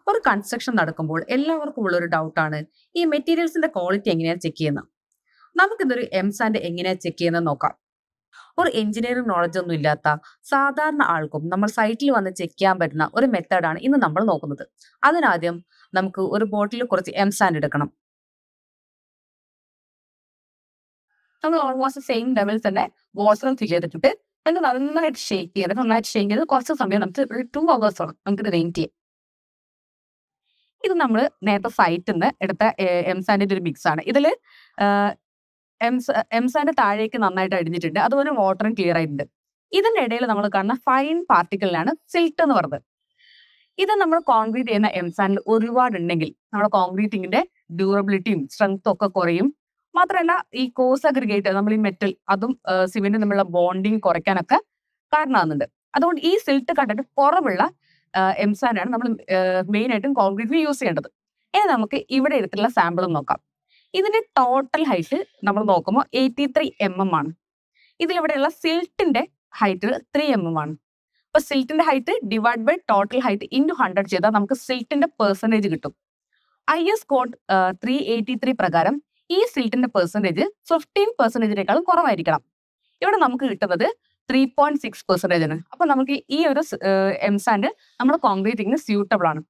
ഒരു കൺസ്ട്രക്ഷൻ നടക്കുമ്പോൾ എല്ലാവർക്കും ഉള്ള ഒരു ഡൗട്ടാണ് ഈ മെറ്റീരിയൽസിന്റെ ക്വാളിറ്റി എങ്ങനെയാണ് ചെക്ക് ചെയ്യുന്നത്. നമുക്കിതൊരു എംസാൻഡ് എങ്ങനെയാ ചെക്ക് ചെയ്യുന്നത് നോക്കാം. ഒരു എഞ്ചിനീയറിംഗ് നോളജ് ഒന്നും ഇല്ലാത്ത സാധാരണ ആൾക്കും നമ്മൾ സൈറ്റിൽ വന്ന് ചെക്ക് ചെയ്യാൻ പറ്റുന്ന ഒരു മെത്തേഡാണ് ഇന്ന് നമ്മൾ നോക്കുന്നത്. അതിനാദ്യം നമുക്ക് ഒരു ബോട്ടിൽ കുറച്ച് എംസാൻഡ് എടുക്കണം. നമ്മൾ ഓൾമോസ്റ്റ് സെയിം ലെവൽ തന്നെ വാട്ടറും ഫിൽ ചെയ്തിട്ട് അത് നന്നായിട്ട് ഷേക്ക് ചെയ്ത് കുറച്ച് സമയം നമുക്ക് ഒരു 2 hours നമുക്ക് വെയിറ്റ് ചെയ്യാം. ഇത് നമ്മൾ നേരത്തെ സൈറ്റിൽ നിന്ന് എടുത്ത എംസാൻഡിന്റെ ഒരു മിക്സ് ആണ്. ഇതിൽ എംസാൻഡ് താഴേക്ക് നന്നായിട്ട് അടിഞ്ഞിട്ടുണ്ട്, അതുപോലെ വാട്ടറും ക്ലിയർ ആയിട്ടുണ്ട്. ഇതിന്റെ ഇടയിൽ നമ്മൾ കാണുന്ന ഫൈൻ പാർട്ടിക്കിളിനാണ് സിൽട്ട് എന്ന് പറയുന്നത്. ഇത് നമ്മൾ കോൺക്രീറ്റ് ചെയ്യുന്ന എംസാൻഡിൽ ഒരുപാടുണ്ടെങ്കിൽ നമ്മുടെ കോൺക്രീറ്റിങ്ങിന്റെ ഡ്യൂറബിലിറ്റിയും സ്ട്രെങ്ത്തും ഒക്കെ കുറയും. മാത്രമല്ല ഈ കോഴ്സ് അഗ്രിഗേറ്റ് നമ്മൾ ഈ മെറ്റൽ അതും സിമെന്റും തമ്മിലുള്ള ബോണ്ടിങ് കുറയ്ക്കാനൊക്കെ കാരണമാകുന്നുണ്ട്. അതുകൊണ്ട് ഈ സിൽട്ട് കണ്ടിട്ട് കുറവുള്ള എംസാൻഡാണ് നമ്മൾ മെയിൻ ആയിട്ടും കോൺക്രീറ്റിൽ യൂസ് ചെയ്യേണ്ടത്. ഇനി നമുക്ക് ഇവിടെ എടുത്തുള്ള സാമ്പിളും നോക്കാം. ഇതിന്റെ ടോട്ടൽ ഹൈറ്റ് നമ്മൾ നോക്കുമ്പോൾ 83 mm ആണ്. ഇതിലിവിടെയുള്ള സിൽട്ടിന്റെ ഹൈറ്റ് 3 mm ആണ്. അപ്പൊ സിൽട്ടിന്റെ height divide by total height into 100 ചെയ്താൽ നമുക്ക് സിൽട്ടിന്റെ പെർസെന്റേജ് കിട്ടും. IS കോഡ് 383 പ്രകാരം ഈ സിൽട്ടിന്റെ പെർസെന്റേജ് 15%-നേക്കാളും കുറവായിരിക്കണം. ഇവിടെ നമുക്ക് കിട്ടുന്നത് 3.6% ആണ്. അപ്പൊ നമുക്ക് ഈ ഒരു എംസാൻഡ് നമ്മുടെ കോൺക്രീറ്റിങ്ങിന് സ്യൂട്ടബിൾ ആണ്.